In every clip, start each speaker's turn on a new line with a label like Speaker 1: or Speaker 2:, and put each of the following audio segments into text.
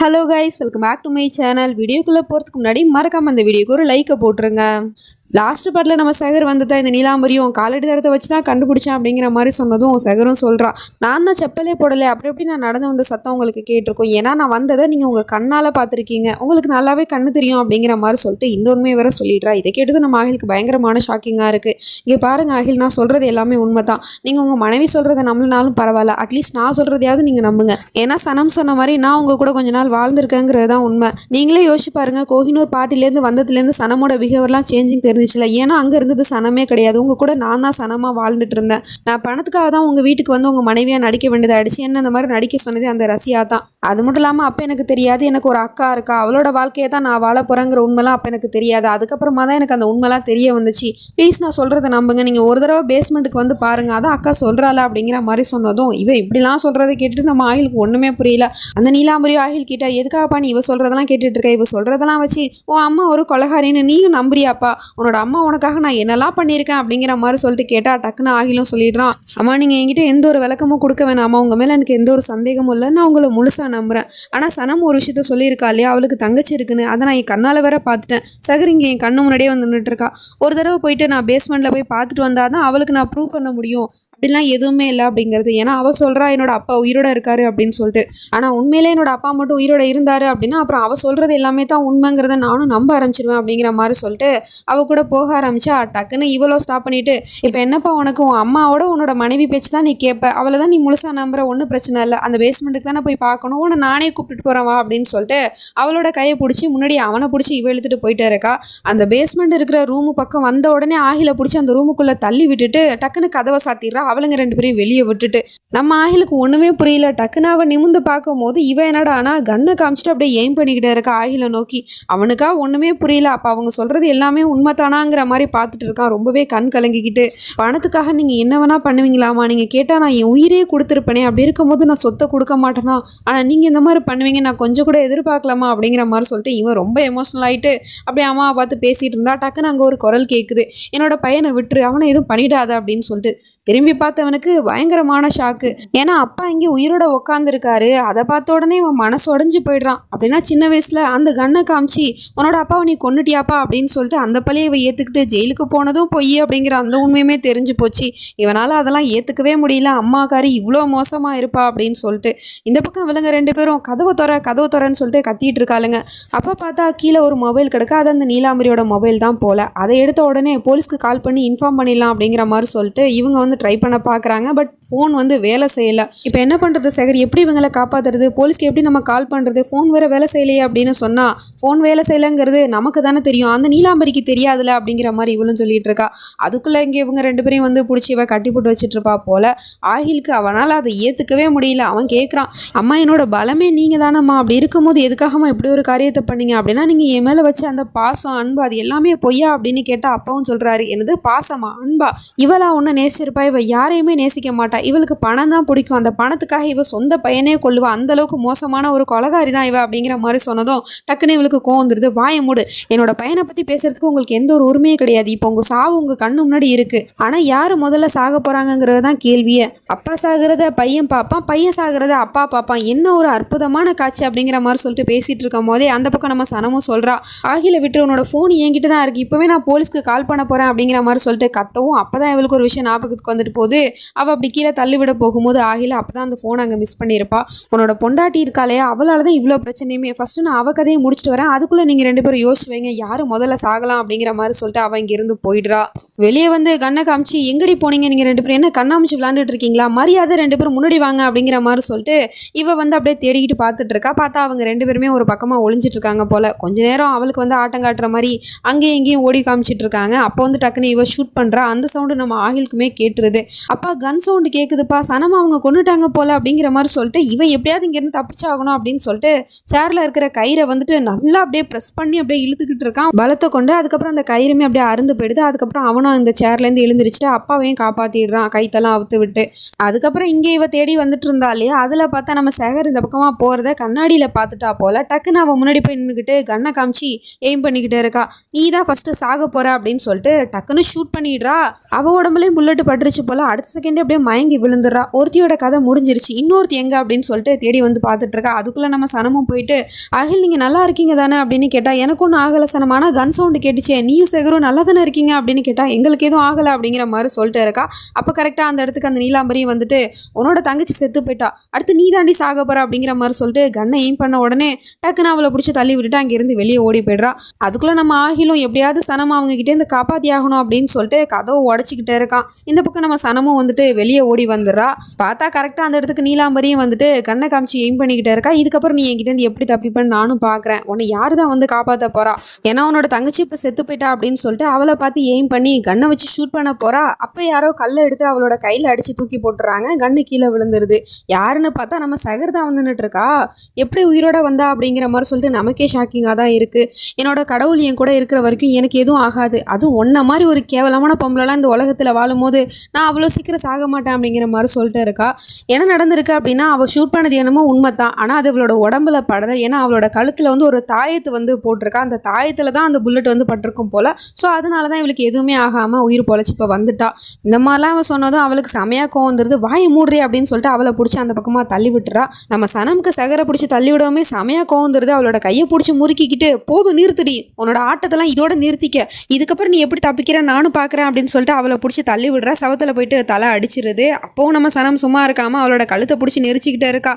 Speaker 1: Hello guys, welcome back to my channel. வீடியோக்குள்ளே போகிறதுக்கு முன்னாடி மறக்காம அந்த வீடியோக்கு ஒரு லைக்கை போட்டுருங்க. லாஸ்ட் பார்ட்டில் நம்ம சகர் வந்துட்டா இந்த நீலாம்பரியும் காலடி தரத்தை வச்சு தான் கண்டுபிடிச்சேன் அப்படிங்கிற மாதிரி சொன்னதும் சகரும் சொல்கிறான், நான் தான் செப்பலே போடலை, அப்படி எப்படி நான் நடந்து வந்த சத்தம் உங்களுக்கு கேட்டிருக்கோம், ஏன்னா நான் வந்ததை நீங்கள் உங்கள் கண்ணால் பார்த்துருக்கீங்க, உங்களுக்கு நல்லாவே கண்ணு தெரியும் அப்படிங்கிற மாதிரி சொல்லிட்டு இந்த உண்மையை வேற சொல்லிடுறா. இதை கேட்டது நம்ம அகிலுக்கு பயங்கரமான ஷாக்கிங்காக இருக்குது. இங்கே பாருங்கள் அகில், நான் சொல்கிறது எல்லாமே உண்மை தான். நீங்கள் உங்கள் மனைவி சொல்கிறத நம்பலனாலும் பரவாயில்ல, அட்லீஸ்ட் நான் சொல்கிறதையாவது நீங்கள் நம்புங்க. ஏன்னா சனம் சொன்ன மாதிரி நான் உங்கள் கூட கொஞ்ச நாள் வாழ்ந்திருக்கேங்கிறது தான் உண்மை. நீங்களே யோசிச்சு பாருங்க, கோஹினூர் பார்ட்டிலேருந்து வந்ததுலேருந்து சனமோட பிஹேவியர்லாம் சேஞ்சிங் தெரிஞ்சிச்சுல. ஏன்னா அங்கே இருந்தது சனமே கிடையாது, உங்கள் கூட நான் தான் சனமாக வாழ்ந்துட்டு இருந்தேன். நான் பணத்துக்காக தான் உங்கள் வீட்டுக்கு வந்து உங்கள் மனைவியாக நடிக்க வேண்டியதாகிடுச்சு. என்ன அந்த மாதிரி நடிக்க சொன்னதே அந்த ரசியா தான். அது மட்டும் இல்லாமல் அப்போ எனக்கு தெரியாது எனக்கு ஒரு அக்கா இருக்கா, அவளோட வாழ்க்கையை தான் நான் வாழ போகிறேங்கிற உண்மைலாம் அப்போ எனக்கு தெரியாது. அதுக்கப்புறமா தான் எனக்கு அந்த உண்மைலாம் தெரிய வந்துச்சு. ப்ளீஸ் நான் சொல்கிறத நம்புங்க, நீங்கள் ஒரு தடவை பேஸ்மெண்ட்டுக்கு வந்து பாருங்கள், அதான் அக்கா சொல்கிறாள் அப்படிங்கிற மாதிரி சொன்னதும் இவ இப்படிலாம் சொல்கிறத கேட்டுட்டு நம்ம ஆகிலுக்கு ஒன்றுமே புரியல. அந்த நீலாம்பரி ஆகில் கிட்ட, எதுக்காகப்பா நீ இவ சொல்கிறதெல்லாம் கேட்டுட்டு இருக்க, இவ சொல்கிறதெல்லாம் வச்சு உன் அம்மா ஒரு கொலகாரின்னு நீயும் நம்புறியாப்பா, உன்னோட அம்மா உனக்காக நான் என்னெல்லாம் பண்ணியிருக்கேன் அப்படிங்கிற மாதிரி சொல்லிட்டு கேட்டால் டக்குன்னு ஆகிலும் சொல்லிடுறான், அம்மா நீங்கள் என்கிட்ட எந்த ஒரு விளக்கமும் கொடுக்க வேணாமா, உங்கள் மேலே எனக்கு எந்த ஒரு சந்தேகமும் இல்லை, நான் உங்களை முழுசாக நம்புகிறேன். ஆனால் சனம் ஒரு விஷயத்த சொல்லியிருக்கா இல்லையா, அவளுக்கு தங்கச்சி இருக்குன்னு, அதை நான் என் கண்ணால் வேற பார்த்துட்டேன். சகர் இங்கே என் கண்ணு முன்னாடியே வந்து நின்றுட்டு இருக்கா. ஒரு தடவை போயிட்டு நான் பேஸ்மெண்ட்டில் போய் பார்த்துட்டு வந்தால் தான் அவளுக்கு நான் ப்ரூவ் பண்ண முடியும். அப்படிலாம் எதுவுமே இல்லை அப்படிங்கிறது. ஏன்னா அவள் சொல்கிறா என்னோட அப்பா உயிரோட இருக்காரு அப்படின்னு சொல்லிட்டு. ஆனால் உண்மையிலே என்னோட அப்பா மட்டும் உயிரோட இருந்தார் அப்படின்னா அப்புறம் அவள் சொல்கிறது எல்லாமே தான் உண்மைங்கிறத நானும் நம்ப ஆரம்பிச்சிருவேன் அப்படிங்கிற மாதிரி சொல்லிட்டு அவள் கூட போக ஆரம்பிச்சா. டக்குன்னு இவ்வளோ ஸ்டாப் பண்ணிவிட்டு, இப்போ என்னப்பா உனக்கு உன் அம்மாவோட உன்னோட மனைவி பேச்சு தான் நீ கேட்ப, அவளை தான் நீ முழுசாக நம்புற, ஒன்றும் பிரச்சனை இல்லை, அந்த பேஸ்மெண்ட்டுக்கு தானே போய் பார்க்கணும், உன்னை நானே கூப்பிட்டுட்டு போகிறேன் வா அப்படின்னு சொல்லிட்டு அவளோட கையை பிடிச்சி முன்னாடி அவனை பிடிச்சி இவ இழுத்துட்டு போயிட்டே இருக்கா. அந்த பேஸ்மெண்ட் இருக்கிற ரூமு பக்கம் வந்த உடனே ஆகில பிடிச்சி அந்த ரூமுக்குள்ளே தள்ளி விட்டுட்டு டக்குன்னு கதவை சாத்திடுறா. அவளுங்க ரெண்டு பேரையும் வெளியே விட்டுட்டு நம்ம ஆகிலுக்கு ஒண்ணுமே புரியல. டக்குன்னு அவன் நிமிந்து பார்க்கும் போது இவன் என்னடா ஆனா கண்ணை காமிச்சிட்டு அப்படியே எய்ம் பண்ணிக்கிட்டே இருக்கா ஆகில நோக்கி. அவனுக்கா ஒண்ணுமே புரியல. அப்ப அவங்க சொல்றது எல்லாமே உண்மைத்தானாங்கிற மாதிரி பார்த்துட்டு இருக்கான், ரொம்பவே கண் கலங்கிக்கிட்டு. பணத்துக்காக நீங்க என்ன வேணா பண்ணுவீங்களாமா, நீங்க கேட்டா நான் என் உயிரே கொடுத்துருப்பேனே, அப்படி இருக்கும்போது நான் சொத்தை கொடுக்க மாட்டேனா, ஆனா நீங்க இந்த மாதிரி பண்ணுவீங்க நான் கொஞ்சம் கூட எதிர்பார்க்கலாமா அப்படிங்கிற மாதிரி சொல்லிட்டு இவன் ரொம்ப எமோஷனல் ஆயிட்டு அப்படியே அம்மாவை பார்த்து பேசிட்டு இருந்தா. டக்குன்னு அங்கே ஒரு குரல் கேட்குது, என்னோட பையனை விட்டுரு, அவனை எதுவும் பண்ணிடாத அப்படின்னு சொல்லிட்டு. திரும்பி பார்த்தவனுக்கு பயங்கரமான ஷாக்கு. ஏன்னா அப்பா இங்கே உயிரோட உட்காந்துருக்காரு. அதை பார்த்த உடனே இவன் மனசு உடஞ்சு போயிடுறான். அப்படின்னா சின்ன வயசுல அந்த கண்ணை காமிச்சு உன்னோட அப்பாவை நீ கொன்னுட்டியாப்பா அப்படின்னு சொல்லிட்டு அந்த பழியை இவ ஏற்றுக்கிட்டு ஜெயிலுக்கு போனதும் பொய் அப்படிங்கிற அந்த உண்மையுமே தெரிஞ்சு போச்சு. இவனால் அதெல்லாம் ஏற்றுக்கவே முடியல, அம்மாக்காரி இவ்வளோ மோசமாக இருப்பா அப்படின்னு சொல்லிட்டு. இந்த பக்கம் விலங்க ரெண்டு பேரும் கதவை துறன்னு சொல்லிட்டு கத்திட்டு இருக்காளுங்க. அப்போ பார்த்தா கீழே ஒரு மொபைல் கிடக்கு, அது அந்த நீலாம்பரியோட மொபைல் தான் போல. அதை எடுத்த உடனே போலீஸ்க்கு கால் பண்ணி இன்ஃபார்ம் பண்ணிடலாம் அப்படிங்கிற மாதிரி சொல்லிட்டு இவங்க வந்து ட்ரை பண்ண பார்க்குறாங்க. பட் ஃபோன் வந்து வேலை செய்யலை. இப்போ என்ன பண்ணுறது சகர், எப்படி இவங்களை காப்பாற்றுறது, போலீஸ்க்கு எப்படி நம்ம கால் பண்ணுறது, ஃபோன் வேறு வேலை செய்யலையே அப்படின்னு சொன்னால் ஃபோன் வேலை செய்யலைங்கிறது நமக்கு தானே தெரியும், அந்த நீலாம்பரிக்கு தெரியாதுல்ல அப்படிங்கிற மாதிரி இவளும் சொல்லிட்டு இருக்கா. அதுக்குள்ளே இங்கே இவங்க ரெண்டு பேரையும் வந்து பிடிச்சி இவ கட்டி போட்டு வச்சுட்டு இருப்பா போல. ஆகிலுக்கு அவனால் அதை ஏற்றுக்கவே முடியல. அவன் கேட்குறான், அம்மா என்னோட பலமே நீங்கள் தானம்மா, அப்படி இருக்கும்போது எதுக்காகம்மா இப்படி ஒரு காரியத்தை பண்ணீங்க, அப்படின்னா நீங்கள் என் மேலே வச்சு அந்த பாசம் அன்பு அது எல்லாமே பொய்யா அப்படின்னு கேட்டால் அப்பாவும் சொல்கிறாரு, என்னது பாசமா அன்பா, இவளா ஒன்று நேசிச்சிருப்பா, இவ யாரையுமே நேசிக்க மாட்டா, இவளுக்கு பணம் தான் பிடிக்கும், அந்த பணத்துக்காக இவ சொந்த பையனே கொள்ளுவா, அந்த அளவுக்கு மோசமான ஒரு கொலகாரி தான் இவ அப்படிங்கிற மாதிரி சொன்னதும் டக்குன்னு இவளுக்கு கோவம் வந்துடுது. வாய மூடு, என்னோட பையனை பற்றி பேசுறதுக்கு உங்களுக்கு எந்த ஒரு உரிமையும் கிடையாது, இப்போ உங்கள் சாவு உங்கள் கண்ணு முன்னாடி இருக்கு, ஆனால் யார் முதல்ல சாக போகிறாங்கங்கிறது தான் கேள்வியே. அப்பா சாகிறத பையன் பார்ப்பான், பையன் சாகிறத அப்பா பார்ப்பான், என்ன ஒரு அற்புதமான காட்சி அப்படிங்கிற மாதிரி சொல்லிட்டு பேசிட்டு இருக்கும் போதே அந்த பக்கம் நம்ம சனமும் சொல்கிறா, ஆகில விட்டு உன்னோட ஃபோன் என்கிட்ட தான் இருக்குது, இப்போவே நான் போலீஸ்க்கு கால் பண்ண போகிறேன் அப்படிங்கிற மாதிரி சொல்லிட்டு கத்தவும் அப்போ தான் இவளுக்கு ஒரு விஷயம் ஞாபகத்துக்கு வந்துட்டு போகுது. அவள் அப்படி கீழே தள்ளிவிட போகும்போது ஆகில அப்போ தான் அந்த ஃபோனை அங்கே மிஸ் பண்ணியிருப்பா. உன்னோட பொண்டாட்டி இருக்காளே, அவளால் தான் இவ்வளோ பிரச்சனையுமே, ஃபஸ்ட்டு நான் அவள் கதையை முடிச்சுட்டு வரேன், அதுக்குள்ளே நீங்கள் ரெண்டு பேரும் யோசிச்சு வைங்க யார் முதல்ல சாகலாம் அப்படிங்கிற மாதிரி சொல்லிட்டு அவள் இங்கேருந்து போயிடுறா. வெளியே வந்து கண்ணை காமிச்சு, எங்கடி போனீங்க நீங்கள் ரெண்டு பேரும், என்ன கண்ணாமிச்சு விளாண்டுட்டு இருக்கீங்களா, மரியாதை ரெண்டு பேரும் முன்னாடி வாங்க அப்படிங்கிற மாதிரி சொல்லிட்டு இவ வந்து அப்படியே தேடிக்கிட்டு பார்த்துட்டு இருக்கா. பார்த்தா அவங்க ரெண்டு பேருமே ஒரு பக்கமாக ஒளிஞ்சிட்டு இருக்காங்க போல. கொஞ்ச நேரம் அவளுக்கு வந்து ஆட்டம் காட்டுற மாதிரி அங்கேயும் எங்கேயும் ஓடி காமிச்சிட்டு இருக்காங்க. அப்போ வந்து டக்குன்னு இவ ஷூட் பண்ணுறா. அந்த சவுண்டு நம்ம ஆகிலுக்குமே கேட்டுருது. அப்பா கன் சவுண்டு கேட்குதுப்பா, சனமா அவங்க கொண்டுட்டாங்க போல அப்படிங்கிற மாதிரி சொல்லிட்டு இவன் எப்படியாவது இங்கேருந்து தப்பிச்சாகணும் அப்படின்னு சொல்லிட்டு சேரில் இருக்கிற கயிறை வந்துட்டு நல்லா அப்படியே ப்ரெஸ் பண்ணி அப்படியே இழுத்துக்கிட்டு இருக்கான் பலத்தை கொண்டு. அதுக்கப்புறம் அந்த கயிறுமே அப்படியே அருந்து போயிடுது. அதுக்கப்புறம் அவனும் இந்த சேர்லேருந்து எழுந்திரிச்சிட்டு அப்பாவையும் காப்பாற்றிடுறான் கைத்தெல்லாம் அவுத்து விட்டு. அதுக்கப்புறம் இங்கே இவ தேடி வந்துட்டு இருந்தா இல்லையா, அதில் பார்த்தா நம்ம சகர் இந்த பக்கமாக போகிறத கண்ணாடியில் பார்த்துட்டா போல. டக்குன்னு அவன் முன்னாடி போய் நின்றுக்கிட்டு கண்ணை காமிச்சு எய்ம் பண்ணிக்கிட்டே இருக்கா. நீ தான் ஃபஸ்ட்டு சாக போகிற அப்படின்னு சொல்லிட்டு டக்குன்னு ஷூட் பண்ணிடுறா. அவள் உடம்புலையும் புல்லட்டு பட்டுருச்சு போல. அவளை அடுத்த செகண்டே அப்படியே மயங்கி விழுந்துடுறா. ஒருத்தியோட கதை முடிஞ்சிருச்சு, இன்னொருத்தி எங்க அப்படின்னு சொல்லிட்டு தேடி வந்து பார்த்துட்டு இருக்கா. அதுக்குள்ள நம்ம சனமும் போயிட்டு அகில் நீங்க நல்லா இருக்கீங்க தானே அப்படின்னு கேட்டா எனக்கு ஒன்றும் ஆகலை சனம், ஆனால் கன் சவுண்டு கேட்டுச்சே நீயும் சேகரும் நல்லா தானே இருக்கீங்க அப்படின்னு கேட்டா எங்களுக்கு எதுவும் ஆகலை அப்படிங்கிற மாதிரி சொல்லிட்டு இருக்கா. அப்போ கரெக்டாக அந்த இடத்துக்கு அந்த நீலாம்பரியும் வந்துட்டு உன்னோட தங்கச்சி செத்து போயிட்டா, அடுத்து நீ தாண்டி சாக போற அப்படிங்கிற மாதிரி சொல்லிட்டு கண்ணை எய்ம் பண்ண உடனே டக்குன்னு அவளை பிடிச்சி தள்ளி விட்டுட்டு அங்கிருந்து வெளியே ஓடி போயிடுறா. அதுக்குள்ள நம்ம ஆகிலும் எப்படியாவது சனமா அவங்க கிட்டே இருந்து காப்பாத்தி ஆகணும் அப்படின்னு சொல்லிட்டு கதவை உடச்சிக்கிட்டே இருக்கான். இந்த பக்கம் நம்ம சனமும் வந்துட்டு வெளியே ஓடி வந்துடுறா. பார்த்தா கரெக்டாக அந்த இடத்துக்கு நீலாம்பரியும் வந்துட்டு கண்ணை காமிச்சு எய்ம் பண்ணிக்கிட்டே இருக்கா. இதுக்கப்புறம் நீ என்கிட்ட இருந்து எப்படி தப்பிப்பேன்னு நானும் பார்க்குறேன், உன்னை யாரு தான் வந்து காப்பாற்ற போறா, ஏன்னா உன்னோட தங்கச்சி இப்போ செத்து போயிட்டா அப்படின்னு சொல்லிட்டு அவளை பார்த்து எய்ம் பண்ணி கண்ணை வச்சு ஷூட் பண்ண போறா. அப்போ யாரோ கல்லை எடுத்து அவளோட கையில் அடிச்சு தூக்கி போட்டுறாங்க. கண்ணு கீழே விழுந்துருது. யாருன்னு பார்த்தா நம்ம சகர் தான் வந்துட்டு இருக்கா. எப்படி உயிரோட வந்தா அப்படிங்கிற மாதிரி சொல்லிட்டு நமக்கே ஷாக்கிங்காக தான் இருக்கு. என்னோட கடவுள் என் கூட இருக்கிற வரைக்கும் எனக்கு எதுவும் ஆகாது, அதுவும் ஒன்ன மாதிரி ஒரு கேவலமான பொம்பளைலாம் இந்த உலகத்தில் வாழும்போது நான் அவ்வளோ சீக்கிரம் சாக மாட்டேன் அப்படிங்கிற மாதிரி சொல்லிட்டு இருக்கா. என்ன நடந்திருக்கு அப்படின்னா அவள் ஷூட் பண்ணது என்னமோ உண்மை தான், ஆனால் அது அவளோட உடம்புல படலை. ஏன்னா அவளோட கழுத்தில் வந்து ஒரு தாயத்து வந்து போட்டிருக்கா, அந்த தாயத்தில் தான் அந்த புல்லட் வந்து பட்டிருக்கும் போல. ஸோ அதனால தான் இவளுக்கு எதுவுமே ஆகாமல் உயிர் பொழைச்சி இப்போ வந்துட்டா. இந்த மாதிரிலாம் அவன் சொன்னதும் அவளுக்கு செமையாக கோவம் வந்துருது. வாயை மூடுறி அப்படின்னு சொல்லிட்டு அவளை பிடிச்சி அந்த பக்கமாக தள்ளி விட்டுறா. நம்ம சனமுக்கு சகரை பிடிச்சி தள்ளி விடவுமே செமையாக கோவம் வந்துருது. அவளோட கையை பிடிச்சி முறுக்கிக்கிட்டு போதும் நிறுத்திடி, உன்னோட ஆட்டத்தெல்லாம் இதோட நிறுத்திக்க, இதுக்கப்புறம் நீ எப்படி தப்பிக்கிறேன் நானும் பார்க்குறேன் அப்படின்னு சொல்லிட்டு அவளை பிடிச்சி தள்ளி விடுறா. சவத்தில் போயிட்டு தலை அடிச்சிருது. அப்போவும் நம்ம சனம் சும்மா இருக்காமல் அவளோட கழுத்தை பிடிச்சி நெரிச்சிக்கிட்டே இருக்கா.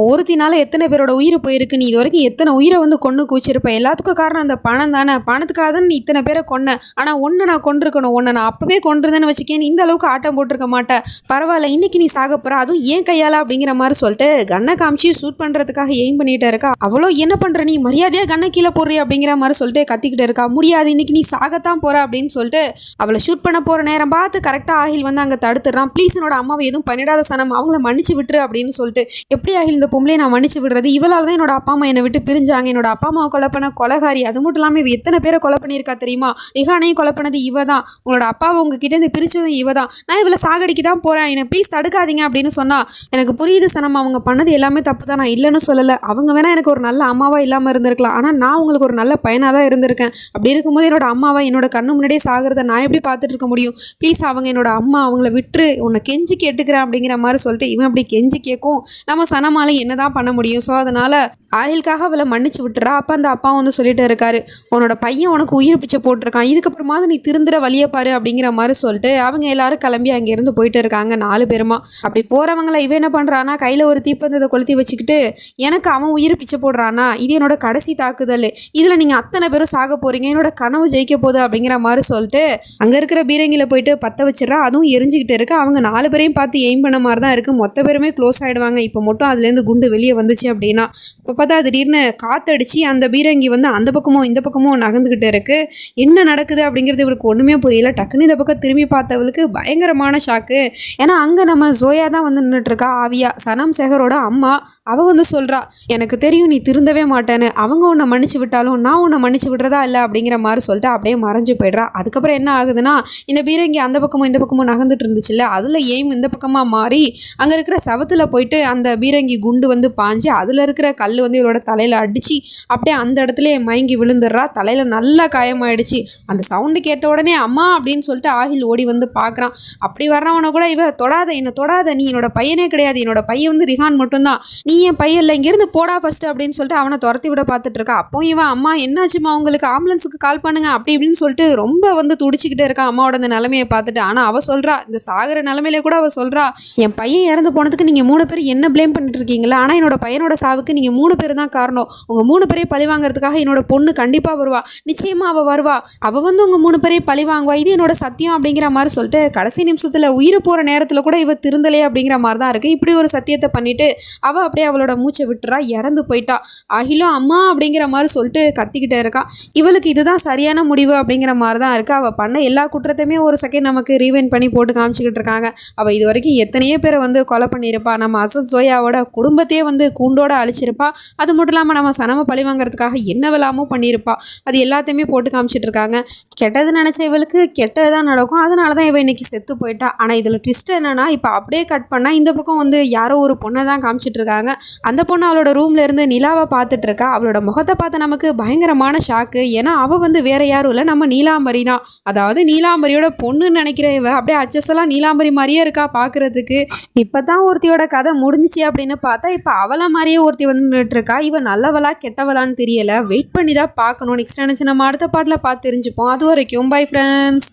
Speaker 1: ஒருத்தினால எத்தனை பேரோட உயிர் போயிருக்கு, நீ இது வரைக்கும் எத்தனை உயிரை வந்து கொண்டு கூச்சிருப்ப, எல்லாத்துக்கும் காரணம் அந்த பணம் தானே, பணத்துக்காக தான் நீ இத்தனை பேரை கொன்ன, ஆனால் ஒன்று நான் கொண்டிருக்கணும், ஒன்று நான் அப்பவே கொண்டிருந்தேன்னு வச்சுக்கேன் இந்த அளவுக்கு ஆட்டம் போட்டிருக்க மாட்டேன், பரவாயில்ல இன்னைக்கு நீ சாக போற, அதுவும் ஏன் கையால அப்படிங்கிற மாதிரி சொல்லிட்டு கண்ணை காமிச்சு ஷூட் பண்றதுக்காக எய்ம் பண்ணிட்டே இருக்கா. அவ்வளோ என்ன பண்ற நீ, மரியாதையா கண்ணை கீழே போடுறி அப்படிங்கிற மாதிரி சொல்லிட்டு கத்திக்கிட்டு இருக்கா. முடியாது இன்னைக்கு நீ சாகத்தான் போற அப்படின்னு சொல்லிட்டு அவளை ஷூட் பண்ண போற நேரம் பார்த்து கரெக்டா ஆகில் வந்து அங்கே தடுத்துறான். ப்ளீஸ் என்னோட அம்மாவை எதுவும் பண்ணிடாத சனம், அவங்கள மன்னிச்சு விட்டுரு அப்படின்னு சொல்லிட்டு. எப்படி ஆகில் இந்த பொம்பளையை நான் மன்னிச்சு விடுறது, இவளால் தான் என்னோட அப்பா அம்மா என்னை விட்டு பிரிஞ்சாங்க, என்னோட அப்பா அம்மாவை கொலை பண்ண கொலைகாரி, அது மட்டும் இல்லாமல் இவ எத்தனை பேரை கொலை பண்ணியிருக்கா தெரியுமா, ரிஹானையும் கொலை பண்ணது இவ தான், உங்களோட அப்பாவை உங்ககிட்ட இருந்து பிரிச்சதும் இவ தான், நான் இவளை சாகடிக்க தான் போறேன், என்னை ப்ளீஸ் தடுக்காதீங்க அப்படின்னு சொன்னா. எனக்கு புரியுது சனம், அவங்க பண்ணது எல்லாமே தப்பு தான், நான் இல்லைன்னு சொல்லலை, அவங்க வேணா எனக்கு ஒரு நல்ல அம்மாவா இல்லாமல் இருந்திருக்கலாம், ஆனால் நான் உங்களுக்கு ஒரு நல்ல பையனாக தான் இருந்திருக்கேன். அப்படி இருக்கும்போது என்னோட அம்மாவை என்னோட கண்ணு முன்னாடியே சாகிறத நான் எப்படி பார்த்துட்டு இருக்க முடியும், ப்ளீஸ் அவங்க என்னோட அம்மா, அவங்கள விட்டுரு, உன்னை கெஞ்சி கேட்டுக்கிறேன் அப்படிங்கிற மாதிரி சொல்லிட்டு இவன் அப்படி கெஞ்சி கேட்கும். நம்ம சனமால என்ன தான் பண்ண முடியும். ஸோ அதனால ஆயிலுக்காக அவளை மன்னிச்சு விட்டுறா. அப்போ அந்த அப்பா வந்து சொல்லிட்டு இருக்காரு, உன்னோட பையன் உனக்கு உயிர் பிச்சை போட்டிருக்கான், இதுக்கப்புறமாவது நீ திருந்துற வழியை பாரு அப்படிங்கிற மாதிரி சொல்லிட்டு அவங்க எல்லாரும் கிளம்பி அங்கேருந்து போயிட்டு இருக்காங்க 4 பேருமா. அப்படி போகிறவங்கள இவன் என்ன பண்ணுறான்னா கையில் ஒரு தீப்பந்தத்தை கொளுத்தி வச்சுக்கிட்டு எனக்கு அவன் உயிர் பிச்சை போடுறானா, இது என்னோட கடைசி தாக்குதல், இதில் நீங்கள் அத்தனை பேரும் சாக போகிறீங்க, என்னோட கனவு ஜெயிக்க போகுது அப்படிங்கிற மாதிரி சொல்லிட்டு அங்கே இருக்கிற பீரங்கியில் போயிட்டு பற்ற வச்சிடறா. அதுவும் எரிஞ்சிக்கிட்டு இருக்கு. அவங்க 4 பேரையும் பார்த்து எய்ம் பண்ண மாதிரி தான் இருக்குது. மொத்த பேருமே க்ளோஸ் ஆகிடுவாங்க. இப்போ மட்டும் அதுலேருந்து குண்டு வெளியே வந்துச்சு அப்படின்னா. இப்போ பார்த்தா திடீர்னு காற்றடிச்சு அந்த பீரங்கி வந்து அந்த பக்கமும் இந்த பக்கமும் நகர்ந்துக்கிட்டு இருக்கு. என்ன நடக்குது அப்படிங்கிறது இவளுக்கு ஒன்றுமே புரியல. டக்குன்னு இந்த பக்கம் திரும்பி பார்த்தவளுக்கு பயங்கரமான ஷாக்கு. ஏன்னா அங்கே நம்ம ஜோயா தான் வந்து நின்றுட்டுருக்கா. ஆவியா, சனம் சேகரோட அம்மா. அவள் வந்து சொல்கிறா, எனக்கு தெரியும் நீ திருந்தவே மாட்டேன்னு, அவங்க உன்னை மன்னிச்சு விட்டாலும் நான் உன்னை மன்னிச்சு விடுறதா இல்லை அப்படிங்கிற மாதிரி சொல்லிட்டு அப்படியே மறைஞ்சு போய்ட்றா. அதுக்கப்புறம் என்ன ஆகுதுன்னா இந்த பீரங்கி அந்த பக்கமும் இந்த பக்கமும் நகர்ந்துட்டு இருந்துச்சுல்ல, அதில் எய்ம் இந்த பக்கமாக மாறி அங்கே இருக்கிற சவத்தில் போயிட்டு அந்த பீரங்கி குண்டு வந்து பாஞ்சு அதில் இருக்கிற கல் வந்து இவளோட தலையில் அடித்து அப்படியே அந்த இடத்துல மயங்கி விழுந்துடுறா. தலையில் நல்லா காயமாயிடுச்சு. அந்த சவுண்டு கேட்ட உடனே அம்மா அப்படின்னு சொல்லிட்டு ஆகில் ஓடி வந்து பார்க்குறான். அப்படி வர்றவனை கூட இவ தொடாத, என்னை தொடாத, நீ என்னோட பையனே கிடையாது, என்னோட பையன் வந்து ரிஹான் மட்டும்தான், நீ என் பையன் இல்லை, இங்கேருந்து போடா ஃபஸ்ட்டு அப்படின்னு சொல்லிட்டு அவனை துரத்தி விட பார்த்துட்டு இருக்கா. அப்போ இவன் அம்மா என்னாச்சுமா உங்களுக்கு, ஆம்புலன்ஸுக்கு கால் பண்ணுங்க அப்படி இப்படின்னு சொல்லிட்டு ரொம்ப வந்து துடிச்சிக்கிட்டே இருக்கான் அம்மாவோட அந்த நிலைமையை பார்த்துட்டு. ஆனால் அவள் சொல்கிறா, இந்த சாகிற நிலமையிலே கூட அவள் சொல்கிறா, என் பையன் இறந்து போனதுக்கு நீங்கள் 3 பேர் என்ன ப்ளேம் பண்ணிட்டு இருக்கீங்களா, ஆனால் என்னோட பையனோட சாவுக்கு நீங்கள் 3 பேர் தான் காரணம், உங்கள் 3 பேரையும் பழி வாங்குறதுக்காக என்னோட பொண்ணு கண்டிப்பாக வருவா, நிச்சயமாக அவள் வருவா, அவள் வந்து உங்கள் 3 பேரையும் பழி வாங்குவா, இது என்னோட சத்தியம் அப்படிங்கிற மாதிரி சொல்லிட்டு கடைசி நிமிஷத்தில் உயிர் போகிற நேரத்தில் கூட இவ திருந்தலே அப்படிங்கிற மாதிரி தான் இருக்குது. இப்படி ஒரு சத்தியத்தை பண்ணிட்டு அவள் அப்படியே அவளோட மூச்சை விட்டுறா, இறந்து போயிட்டா. ஆகிலும் அம்மா அப்படிங்கிற மாதிரி சொல்லிட்டு கத்திக்கிட்டே இருக்கா. இவளுக்கு இதுதான் சரியான முடிவு அப்படிங்கிற மாதிரி தான் இருக்குது. அவள் பண்ண எல்லா குற்றத்தையுமே ஒரு செகண்ட் நமக்கு ரீவைண்ட் பண்ணி போட்டு காமிச்சிக்கிட்டு இருக்காங்க. அவள் இது வரைக்கும் எத்தனையோ பேரை வந்து கொலை பண்ணியிருப்பா, நம்ம அசத் ஜோயாவோட குடும்பத்தையே வந்து கூண்டோட அழிச்சிருப்பா. அது மட்டும் இல்லாமல் நம்ம சனம பழி வாங்குறதுக்காக என்னவெல்லாமோ பண்ணியிருப்பா. அது எல்லாத்தையுமே போட்டு காமிச்சிட்டு இருக்காங்க. கெட்டது நினச்ச இவளுக்கு கெட்டது தான் நடக்கும். அதனால தான் இவள் இன்னைக்கு செத்து போயிட்டா. ஆனால் இதில் ட்விஸ்ட் என்னன்னா, இப்போ அப்படியே கட் பண்ணால் இந்த பக்கம் வந்து யாரோ ஒரு பொண்ணை தான் காமிச்சிட்டு இருக்காங்க. அந்த பொண்ணு அவளோட ரூம்ல இருந்து நிலாவை பார்த்துட்டு இருக்கா. அவளோட முகத்தை பார்த்து நமக்கு பயங்கரமான ஷாக்கு. ஏன்னா அவள் வந்து வேற யாரும் இல்லை, நம்ம நீலாம்பரி தான். அதாவது நீலாம்பரியோட பொண்ணுன்னு நினைக்கிற இவ அப்படியே அச்சஸெல்லாம் நீலாம்பரி மாதிரியே இருக்கா பார்க்கறதுக்கு. இப்போ தான் ஒருத்தியோட கதை முடிஞ்சிச்சு அப்படின்னு பார்த்தா இப்போ அவளை மாதிரியே ஒருத்தி வந்து நின்றுட்டு இருக்கா. இவன் நல்லவளா கெட்டவளான்னு தெரியல. வெயிட் பண்ணி தான் பார்க்கணும். நெக்ஸ்ட் நினச்சி நம்ம அடுத்த பாட்டில் பார்த்து தெரிஞ்சுப்போம். அது வரைக்கும் பை ஃப்ரெண்ட்ஸ்.